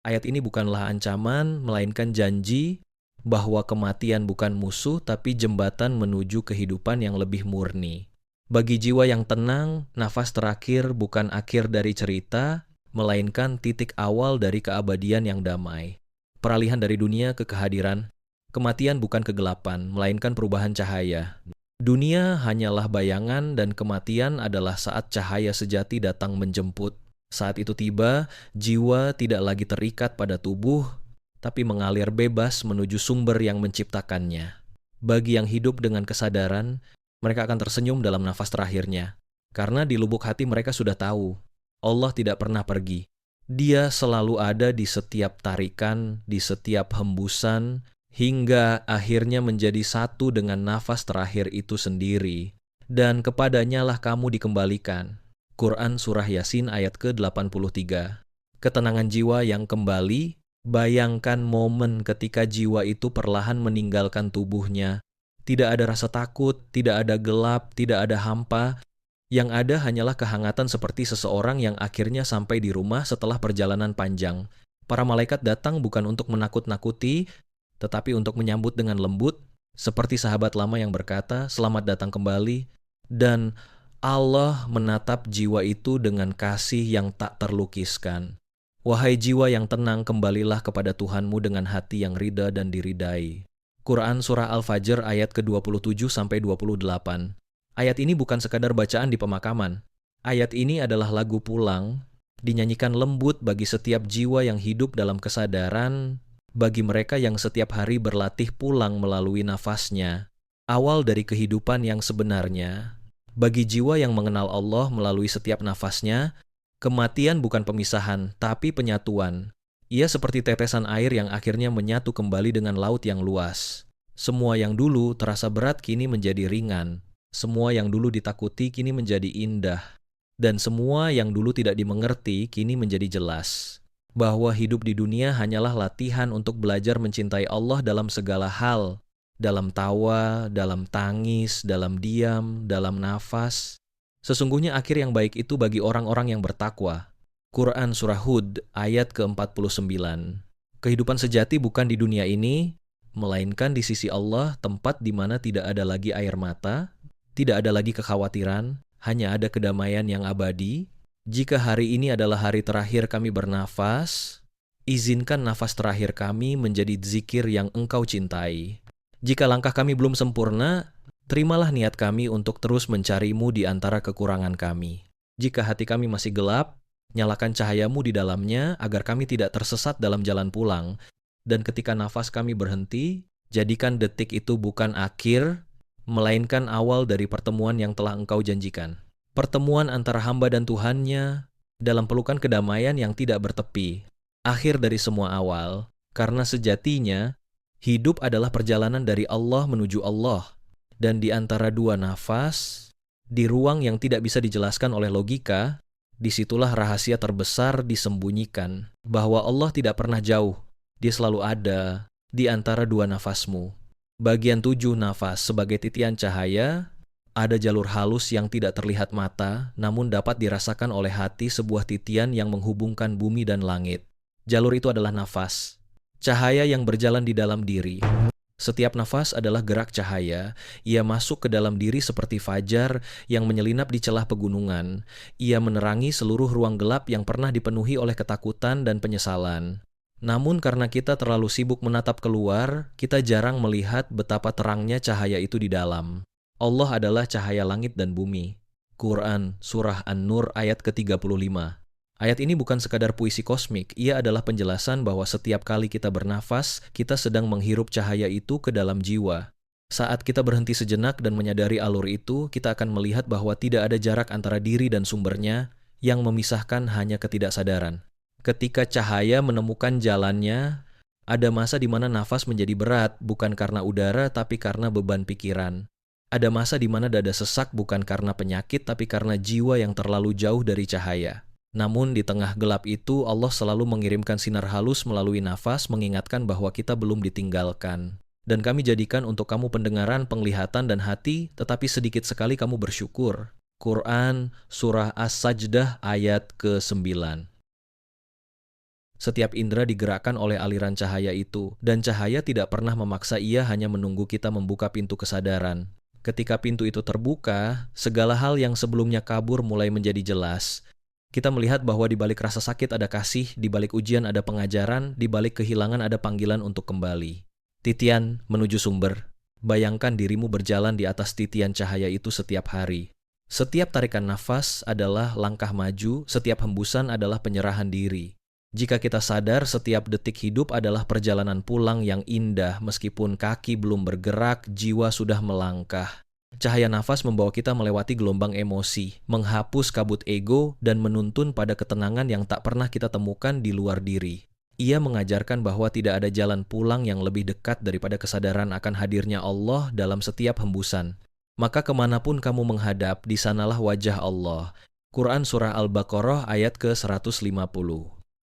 Ayat ini bukanlah ancaman, melainkan janji bahwa kematian bukan musuh, tapi jembatan menuju kehidupan yang lebih murni. Bagi jiwa yang tenang, nafas terakhir bukan akhir dari cerita, melainkan titik awal dari keabadian yang damai. Peralihan dari dunia ke kehadiran, kematian bukan kegelapan, melainkan perubahan cahaya. Dunia hanyalah bayangan dan kematian adalah saat cahaya sejati datang menjemput. Saat itu tiba, jiwa tidak lagi terikat pada tubuh, tapi mengalir bebas menuju sumber yang menciptakannya. Bagi yang hidup dengan kesadaran, mereka akan tersenyum dalam nafas terakhirnya. Karena di lubuk hati mereka sudah tahu, Allah tidak pernah pergi. Dia selalu ada di setiap tarikan, di setiap hembusan, hingga akhirnya menjadi satu dengan nafas terakhir itu sendiri. Dan kepadanya lah kamu dikembalikan. Quran Surah Yasin ayat ke-83. Ketenangan jiwa yang kembali, bayangkan momen ketika jiwa itu perlahan meninggalkan tubuhnya. Tidak ada rasa takut, tidak ada gelap, tidak ada hampa. Yang ada hanyalah kehangatan seperti seseorang yang akhirnya sampai di rumah setelah perjalanan panjang. Para malaikat datang bukan untuk menakut-nakuti, tetapi untuk menyambut dengan lembut, seperti sahabat lama yang berkata, "Selamat datang kembali." Dan Allah menatap jiwa itu dengan kasih yang tak terlukiskan. Wahai jiwa yang tenang, kembalilah kepada Tuhanmu dengan hati yang ridha dan diridai. Quran Surah Al-Fajr ayat ke-27-28. Ayat ini bukan sekadar bacaan di pemakaman. Ayat ini adalah lagu pulang, dinyanyikan lembut bagi setiap jiwa yang hidup dalam kesadaran, bagi mereka yang setiap hari berlatih pulang melalui nafasnya. Awal dari kehidupan yang sebenarnya. Bagi jiwa yang mengenal Allah melalui setiap nafasnya, kematian bukan pemisahan, tapi penyatuan. Ia seperti tetesan air yang akhirnya menyatu kembali dengan laut yang luas. Semua yang dulu terasa berat kini menjadi ringan. Semua yang dulu ditakuti kini menjadi indah. Dan semua yang dulu tidak dimengerti kini menjadi jelas. Bahwa hidup di dunia hanyalah latihan untuk belajar mencintai Allah dalam segala hal. Dalam tawa, dalam tangis, dalam diam, dalam nafas. Sesungguhnya akhir yang baik itu bagi orang-orang yang bertakwa. Quran Surah Hud ayat ke-49. Kehidupan sejati bukan di dunia ini, melainkan di sisi Allah, tempat di mana tidak ada lagi air mata, tidak ada lagi kekhawatiran, hanya ada kedamaian yang abadi. Jika hari ini adalah hari terakhir kami bernafas, izinkan nafas terakhir kami menjadi zikir yang Engkau cintai. Jika langkah kami belum sempurna, terimalah niat kami untuk terus mencari-Mu di antara kekurangan kami. Jika hati kami masih gelap, nyalakan cahaya-Mu di dalamnya agar kami tidak tersesat dalam jalan pulang. Dan ketika nafas kami berhenti, jadikan detik itu bukan akhir, melainkan awal dari pertemuan yang telah Engkau janjikan. Pertemuan antara hamba dan Tuhannya dalam pelukan kedamaian yang tidak bertepi. Akhir dari semua awal, karena sejatinya, hidup adalah perjalanan dari Allah menuju Allah. Dan di antara dua nafas, di ruang yang tidak bisa dijelaskan oleh logika, disitulah rahasia terbesar disembunyikan. Bahwa Allah tidak pernah jauh, Dia selalu ada di antara dua nafasmu. Bagian 7 nafas sebagai titian cahaya, ada jalur halus yang tidak terlihat mata, namun dapat dirasakan oleh hati, sebuah titian yang menghubungkan bumi dan langit. Jalur itu adalah nafas, cahaya yang berjalan di dalam diri. Setiap nafas adalah gerak cahaya. Ia masuk ke dalam diri seperti fajar yang menyelinap di celah pegunungan. Ia menerangi seluruh ruang gelap yang pernah dipenuhi oleh ketakutan dan penyesalan. Namun karena kita terlalu sibuk menatap keluar, kita jarang melihat betapa terangnya cahaya itu di dalam. Allah adalah cahaya langit dan bumi. Quran Surah An-Nur ayat ke-35. Ayat ini bukan sekadar puisi kosmik, ia adalah penjelasan bahwa setiap kali kita bernafas, kita sedang menghirup cahaya itu ke dalam jiwa. Saat kita berhenti sejenak dan menyadari alur itu, kita akan melihat bahwa tidak ada jarak antara diri dan sumbernya yang memisahkan hanya ketidaksadaran. Ketika cahaya menemukan jalannya, ada masa di mana nafas menjadi berat, bukan karena udara, tapi karena beban pikiran. Ada masa di mana dada sesak bukan karena penyakit, tapi karena jiwa yang terlalu jauh dari cahaya. Namun di tengah gelap itu, Allah selalu mengirimkan sinar halus melalui nafas, mengingatkan bahwa kita belum ditinggalkan. Dan kami jadikan untuk kamu pendengaran, penglihatan, dan hati, tetapi sedikit sekali kamu bersyukur. Quran, Surah As-Sajdah ayat ke-9. Setiap indera digerakkan oleh aliran cahaya itu, dan cahaya tidak pernah memaksa, ia hanya menunggu kita membuka pintu kesadaran. Ketika pintu itu terbuka, segala hal yang sebelumnya kabur mulai menjadi jelas. Kita melihat bahwa di balik rasa sakit ada kasih, di balik ujian ada pengajaran, di balik kehilangan ada panggilan untuk kembali. Titian menuju sumber. Bayangkan dirimu berjalan di atas titian cahaya itu setiap hari. Setiap tarikan nafas adalah langkah maju, setiap hembusan adalah penyerahan diri. Jika kita sadar, setiap detik hidup adalah perjalanan pulang yang indah, meskipun kaki belum bergerak, jiwa sudah melangkah. Cahaya nafas membawa kita melewati gelombang emosi, menghapus kabut ego, dan menuntun pada ketenangan yang tak pernah kita temukan di luar diri. Ia mengajarkan bahwa tidak ada jalan pulang yang lebih dekat daripada kesadaran akan hadirnya Allah dalam setiap hembusan. Maka kemanapun kamu menghadap, di sanalah wajah Allah. Quran Surah Al-Baqarah ayat ke-150.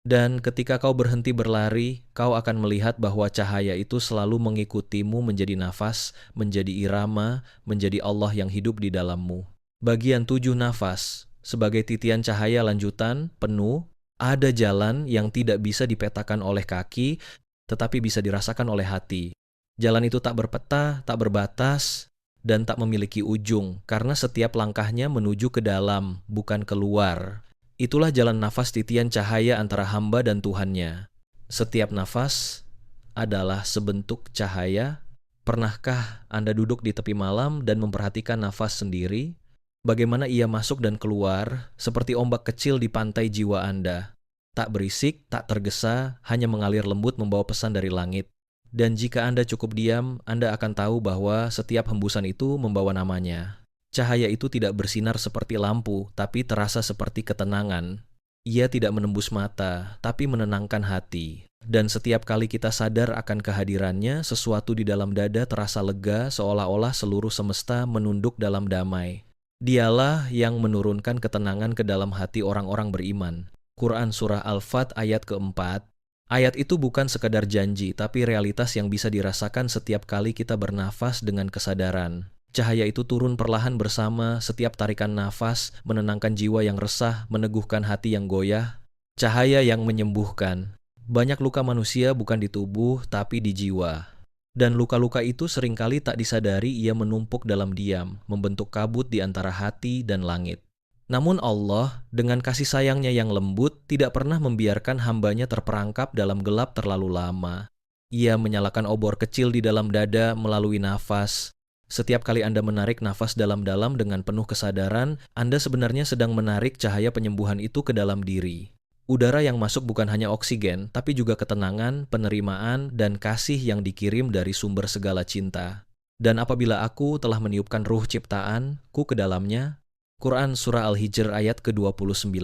Dan ketika kau berhenti berlari, kau akan melihat bahwa cahaya itu selalu mengikutimu menjadi nafas, menjadi irama, menjadi Allah yang hidup di dalammu. Bagian 7 nafas, sebagai titian cahaya lanjutan, penuh, ada jalan yang tidak bisa dipetakan oleh kaki, tetapi bisa dirasakan oleh hati. Jalan itu tak berpeta, tak berbatas, dan tak memiliki ujung, karena setiap langkahnya menuju ke dalam, bukan keluar. Itulah jalan nafas titian cahaya antara hamba dan Tuhannya. Setiap nafas adalah sebentuk cahaya. Pernahkah Anda duduk di tepi malam dan memperhatikan nafas sendiri? Bagaimana ia masuk dan keluar, seperti ombak kecil di pantai jiwa Anda. Tak berisik, tak tergesa, hanya mengalir lembut membawa pesan dari langit. Dan jika Anda cukup diam, Anda akan tahu bahwa setiap hembusan itu membawa namanya. Cahaya itu tidak bersinar seperti lampu, tapi terasa seperti ketenangan. Ia tidak menembus mata, tapi menenangkan hati. Dan setiap kali kita sadar akan kehadirannya, sesuatu di dalam dada terasa lega, seolah-olah seluruh semesta menunduk dalam damai. Dialah yang menurunkan ketenangan ke dalam hati orang-orang beriman. Quran Surah Al-Fat ayat ke-4. Ayat itu bukan sekadar janji, tapi realitas yang bisa dirasakan setiap kali kita bernafas dengan kesadaran. Cahaya itu turun perlahan bersama setiap tarikan nafas, menenangkan jiwa yang resah, meneguhkan hati yang goyah. Cahaya yang menyembuhkan. Banyak luka manusia bukan di tubuh, tapi di jiwa. Dan luka-luka itu seringkali tak disadari ia menumpuk dalam diam, membentuk kabut di antara hati dan langit. Namun Allah, dengan kasih sayangnya yang lembut, tidak pernah membiarkan hambanya terperangkap dalam gelap terlalu lama. Ia menyalakan obor kecil di dalam dada melalui nafas. Setiap kali Anda menarik nafas dalam-dalam dengan penuh kesadaran, Anda sebenarnya sedang menarik cahaya penyembuhan itu ke dalam diri. Udara yang masuk bukan hanya oksigen, tapi juga ketenangan, penerimaan, dan kasih yang dikirim dari sumber segala cinta. Dan apabila aku telah meniupkan ruh ciptaan,ku ke dalamnya. Quran Surah Al-Hijr ayat ke-29.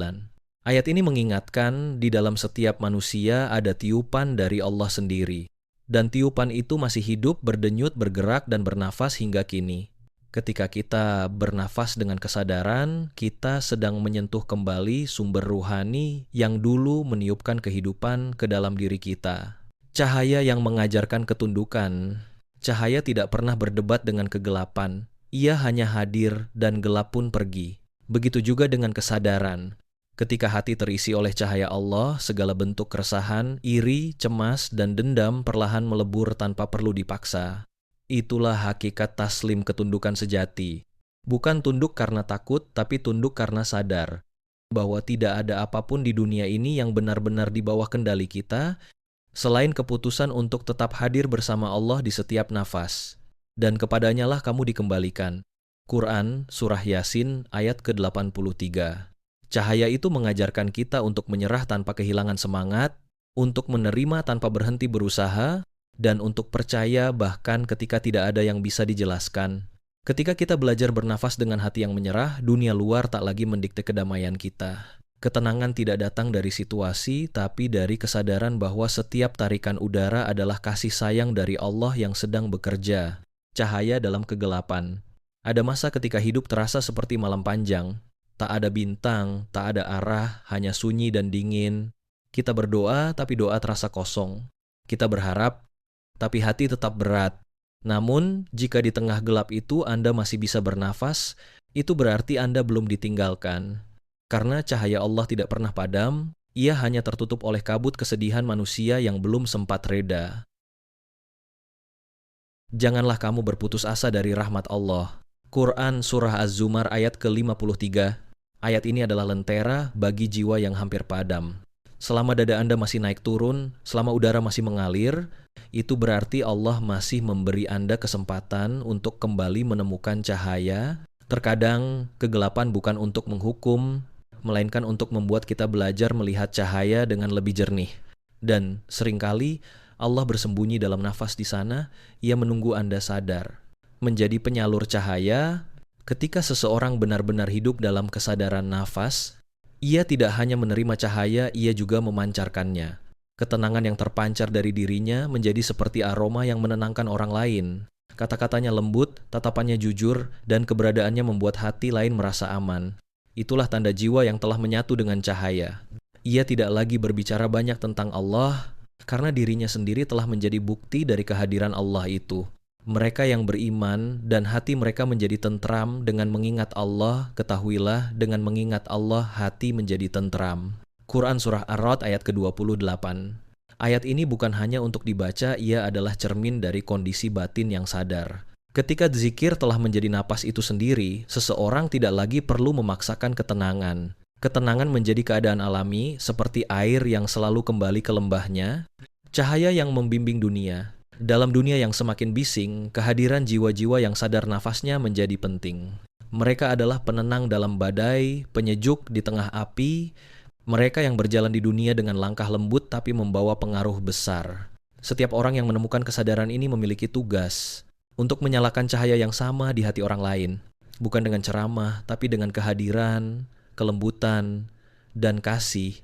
Ayat ini mengingatkan di dalam setiap manusia ada tiupan dari Allah sendiri. Dan tiupan itu masih hidup, berdenyut, bergerak, dan bernafas hingga kini. Ketika kita bernafas dengan kesadaran, kita sedang menyentuh kembali sumber ruhani yang dulu meniupkan kehidupan ke dalam diri kita. Cahaya yang mengajarkan ketundukan. Cahaya tidak pernah berdebat dengan kegelapan. Ia hanya hadir dan gelap pun pergi. Begitu juga dengan kesadaran. Ketika hati terisi oleh cahaya Allah, segala bentuk keresahan, iri, cemas, dan dendam perlahan melebur tanpa perlu dipaksa. Itulah hakikat taslim ketundukan sejati. Bukan tunduk karena takut, tapi tunduk karena sadar bahwa tidak ada apapun di dunia ini yang benar-benar di bawah kendali kita, selain keputusan untuk tetap hadir bersama Allah di setiap nafas. Dan kepadanya lah kamu dikembalikan. Quran Surah Yasin ayat ke-83. Cahaya itu mengajarkan kita untuk menyerah tanpa kehilangan semangat, untuk menerima tanpa berhenti berusaha, dan untuk percaya bahkan ketika tidak ada yang bisa dijelaskan. Ketika kita belajar bernafas dengan hati yang menyerah, dunia luar tak lagi mendikte kedamaian kita. Ketenangan tidak datang dari situasi, tapi dari kesadaran bahwa setiap tarikan udara adalah kasih sayang dari Allah yang sedang bekerja. Cahaya dalam kegelapan. Ada masa ketika hidup terasa seperti malam panjang. Tak ada bintang, tak ada arah, hanya sunyi dan dingin. Kita berdoa, tapi doa terasa kosong. Kita berharap, tapi hati tetap berat. Namun, jika di tengah gelap itu Anda masih bisa bernafas, itu berarti Anda belum ditinggalkan. Karena cahaya Allah tidak pernah padam, ia hanya tertutup oleh kabut kesedihan manusia yang belum sempat reda. Janganlah kamu berputus asa dari rahmat Allah. Quran Surah Az-Zumar ayat ke-53. Ayat ini adalah lentera bagi jiwa yang hampir padam. Selama dada Anda masih naik turun, selama udara masih mengalir, itu berarti Allah masih memberi Anda kesempatan untuk kembali menemukan cahaya. Terkadang, kegelapan bukan untuk menghukum, melainkan untuk membuat kita belajar melihat cahaya dengan lebih jernih. Dan seringkali, Allah bersembunyi dalam nafas di sana, Ia menunggu Anda sadar. Menjadi penyalur cahaya, ketika seseorang benar-benar hidup dalam kesadaran nafas, ia tidak hanya menerima cahaya, ia juga memancarkannya. Ketenangan yang terpancar dari dirinya menjadi seperti aroma yang menenangkan orang lain. Kata-katanya lembut, tatapannya jujur, dan keberadaannya membuat hati lain merasa aman. Itulah tanda jiwa yang telah menyatu dengan cahaya. Ia tidak lagi berbicara banyak tentang Allah, karena dirinya sendiri telah menjadi bukti dari kehadiran Allah itu. Mereka yang beriman dan hati mereka menjadi tentram dengan mengingat Allah, ketahuilah dengan mengingat Allah hati menjadi tentram. Quran Surah Ar-Ra'd ayat ke-28. Ayat ini bukan hanya untuk dibaca, ia adalah cermin dari kondisi batin yang sadar. Ketika zikir telah menjadi napas itu sendiri, seseorang tidak lagi perlu memaksakan ketenangan. Ketenangan menjadi keadaan alami, seperti air yang selalu kembali ke lembahnya, cahaya yang membimbing dunia. Dalam dunia yang semakin bising, kehadiran jiwa-jiwa yang sadar nafasnya menjadi penting. Mereka adalah penenang dalam badai, penyejuk di tengah api. Mereka yang berjalan di dunia dengan langkah lembut tapi membawa pengaruh besar. Setiap orang yang menemukan kesadaran ini memiliki tugas untuk menyalakan cahaya yang sama di hati orang lain. Bukan dengan ceramah, tapi dengan kehadiran, kelembutan, dan kasih.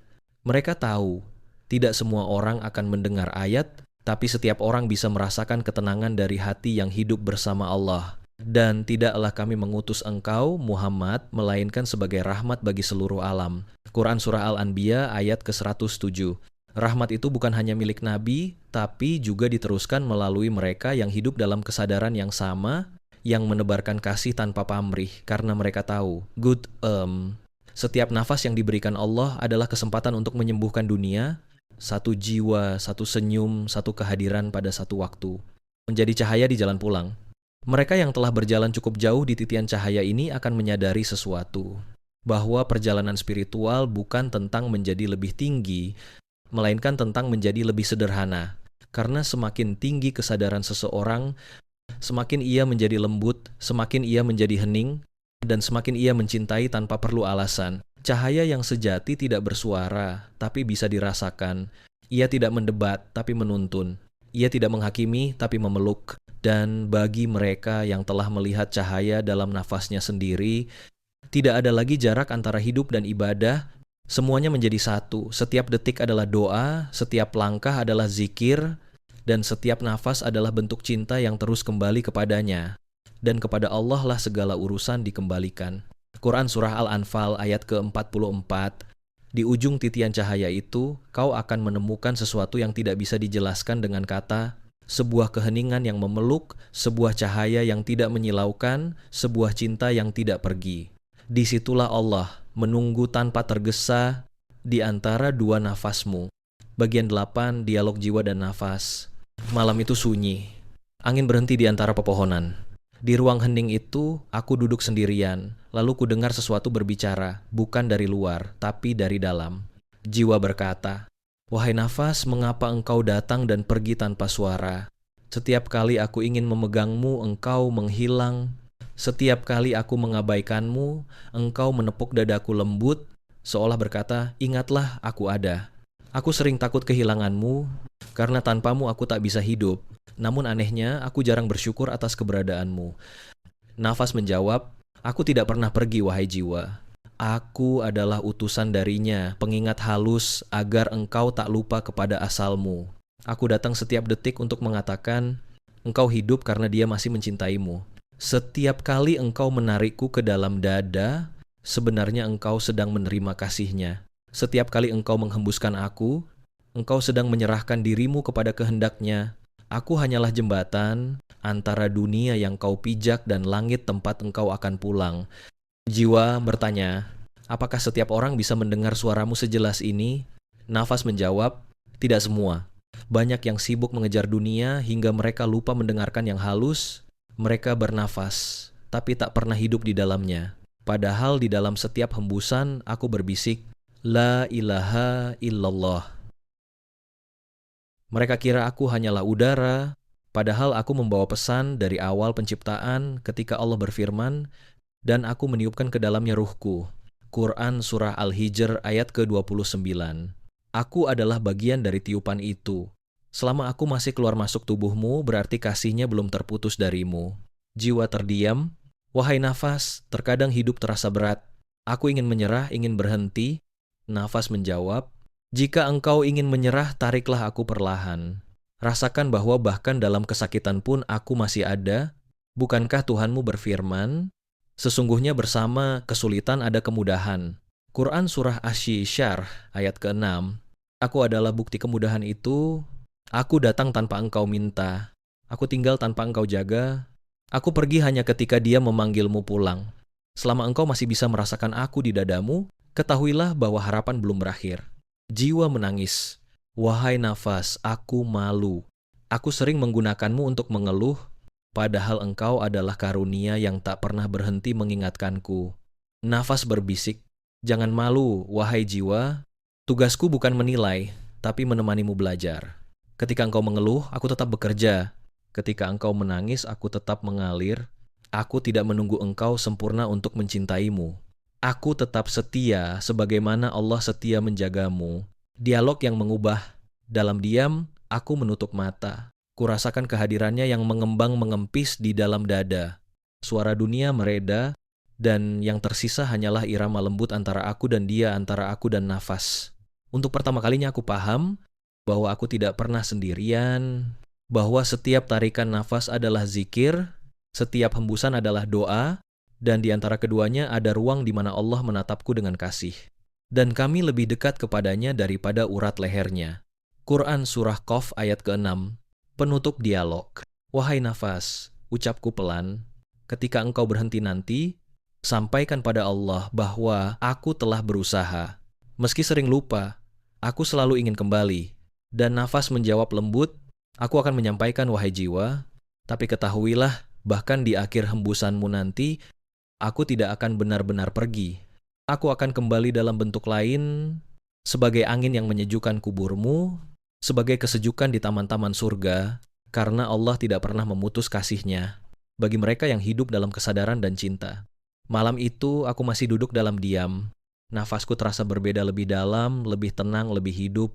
Mereka tahu, tidak semua orang akan mendengar ayat, tapi setiap orang bisa merasakan ketenangan dari hati yang hidup bersama Allah. Dan tidaklah kami mengutus engkau, Muhammad, melainkan sebagai rahmat bagi seluruh alam. Quran Surah Al-Anbiya ayat ke-107. Rahmat itu bukan hanya milik Nabi, tapi juga diteruskan melalui mereka yang hidup dalam kesadaran yang sama, yang menebarkan kasih tanpa pamrih, karena mereka tahu. Setiap nafas yang diberikan Allah adalah kesempatan untuk menyembuhkan dunia, satu jiwa, satu senyum, satu kehadiran pada satu waktu. Menjadi cahaya di jalan pulang. Mereka yang telah berjalan cukup jauh di titian cahaya ini akan menyadari sesuatu. Bahwa perjalanan spiritual bukan tentang menjadi lebih tinggi, melainkan tentang menjadi lebih sederhana. Karena semakin tinggi kesadaran seseorang, semakin ia menjadi lembut, semakin ia menjadi hening, dan semakin ia mencintai tanpa perlu alasan. Cahaya yang sejati tidak bersuara, tapi bisa dirasakan. Ia tidak mendebat, tapi menuntun. Ia tidak menghakimi, tapi memeluk. Dan bagi mereka yang telah melihat cahaya dalam nafasnya sendiri, tidak ada lagi jarak antara hidup dan ibadah. Semuanya menjadi satu. Setiap detik adalah doa, setiap langkah adalah zikir, dan setiap nafas adalah bentuk cinta yang terus kembali kepadanya. Dan kepada Allah lah segala urusan dikembalikan. Quran Surah Al-Anfal ayat ke-44. Di ujung titian cahaya itu, kau akan menemukan sesuatu yang tidak bisa dijelaskan dengan kata, sebuah keheningan yang memeluk, sebuah cahaya yang tidak menyilaukan, sebuah cinta yang tidak pergi. Disitulah Allah menunggu tanpa tergesa di antara dua nafasmu. Bagian 8, dialog jiwa dan nafas. Malam itu sunyi. Angin berhenti di antara pepohonan. Di ruang hening itu, aku duduk sendirian, lalu ku dengar sesuatu berbicara, bukan dari luar, tapi dari dalam. Jiwa berkata, "Wahai nafas, mengapa engkau datang dan pergi tanpa suara? Setiap kali aku ingin memegangmu, engkau menghilang. Setiap kali aku mengabaikanmu, engkau menepuk dadaku lembut, seolah berkata, ingatlah aku ada. Aku sering takut kehilanganmu, karena tanpamu aku tak bisa hidup. Namun anehnya, aku jarang bersyukur atas keberadaanmu. Nafas menjawab, aku tidak pernah pergi, wahai jiwa. Aku adalah utusan darinya, pengingat halus agar engkau tak lupa kepada asalmu. Aku datang setiap detik untuk mengatakan, engkau hidup karena dia masih mencintaimu. Setiap kali engkau menarikku ke dalam dada, sebenarnya engkau sedang menerima kasihnya. Setiap kali engkau menghembuskan aku, engkau sedang menyerahkan dirimu kepada kehendaknya. Aku hanyalah jembatan antara dunia yang kau pijak dan langit tempat engkau akan pulang. Jiwa bertanya, apakah setiap orang bisa mendengar suaramu sejelas ini? Nafas menjawab, tidak semua. Banyak yang sibuk mengejar dunia hingga mereka lupa mendengarkan yang halus. Mereka bernafas, tapi tak pernah hidup di dalamnya. Padahal di dalam setiap hembusan aku berbisik, La ilaha illallah. Mereka kira aku hanyalah udara, padahal aku membawa pesan dari awal penciptaan ketika Allah berfirman, dan aku meniupkan ke dalamnya ruhku. Quran Surah Al-Hijr ayat ke-29. Aku adalah bagian dari tiupan itu. Selama aku masih keluar masuk tubuhmu, berarti kasihnya belum terputus darimu. Jiwa terdiam. Wahai nafas, terkadang hidup terasa berat. Aku ingin menyerah, ingin berhenti. Nafas menjawab, jika engkau ingin menyerah, tariklah aku perlahan. Rasakan bahwa bahkan dalam kesakitan pun aku masih ada. Bukankah Tuhanmu berfirman, sesungguhnya bersama kesulitan ada kemudahan. Quran Surah Asy-Syarh ayat ke-6. Aku adalah bukti kemudahan itu. Aku datang tanpa engkau minta. Aku tinggal tanpa engkau jaga. Aku pergi hanya ketika dia memanggilmu pulang. Selama engkau masih bisa merasakan aku di dadamu, ketahuilah bahwa harapan belum berakhir. Jiwa menangis. Wahai nafas, aku malu. Aku sering menggunakanmu untuk mengeluh, padahal engkau adalah karunia yang tak pernah berhenti mengingatkanku. Nafas berbisik, jangan malu, wahai jiwa. Tugasku bukan menilai, tapi menemanimu belajar. Ketika engkau mengeluh, aku tetap bekerja. Ketika engkau menangis, aku tetap mengalir. Aku tidak menunggu engkau sempurna untuk mencintaimu. Aku tetap setia sebagaimana Allah setia menjagamu. Dialog yang mengubah. Dalam diam, aku menutup mata. Kurasakan kehadirannya yang mengembang mengempis di dalam dada. Suara dunia mereda, dan yang tersisa hanyalah irama lembut antara aku dan dia, antara aku dan nafas. Untuk pertama kalinya aku paham bahwa aku tidak pernah sendirian, bahwa setiap tarikan nafas adalah zikir, setiap hembusan adalah doa, dan di antara keduanya ada ruang di mana Allah menatapku dengan kasih. Dan kami lebih dekat kepadanya daripada urat lehernya. Quran Surah Qaf ayat ke-6. Penutup dialog. Wahai nafas, ucapku pelan, ketika engkau berhenti nanti, sampaikan pada Allah bahwa aku telah berusaha. Meski sering lupa, aku selalu ingin kembali. Dan nafas menjawab lembut, aku akan menyampaikan wahai jiwa, tapi ketahuilah, bahkan di akhir hembusanmu nanti, aku tidak akan benar-benar pergi. Aku akan kembali dalam bentuk lain, sebagai angin yang menyejukkan kuburmu, sebagai kesejukan di taman-taman surga, karena Allah tidak pernah memutus kasih-Nya bagi mereka yang hidup dalam kesadaran dan cinta. Malam itu, aku masih duduk dalam diam. Nafasku terasa berbeda, lebih dalam, lebih tenang, lebih hidup.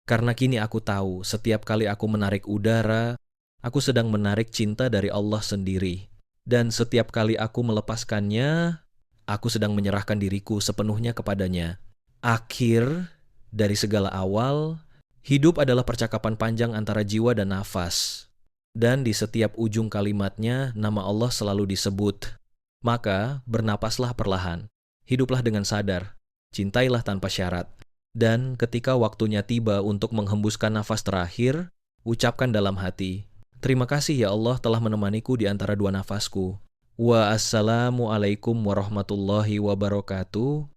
Karena kini aku tahu, setiap kali aku menarik udara, aku sedang menarik cinta dari Allah sendiri. Dan setiap kali aku melepaskannya, aku sedang menyerahkan diriku sepenuhnya kepadanya. Akhir dari segala awal, hidup adalah percakapan panjang antara jiwa dan nafas. Dan di setiap ujung kalimatnya, nama Allah selalu disebut. Maka, bernapaslah perlahan. Hiduplah dengan sadar. Cintailah tanpa syarat. Dan ketika waktunya tiba untuk menghembuskan nafas terakhir, ucapkan dalam hati, terima kasih ya Allah telah menemaniku di antara dua nafasku. Wa assalamualaikum warahmatullahi wabarakatuh.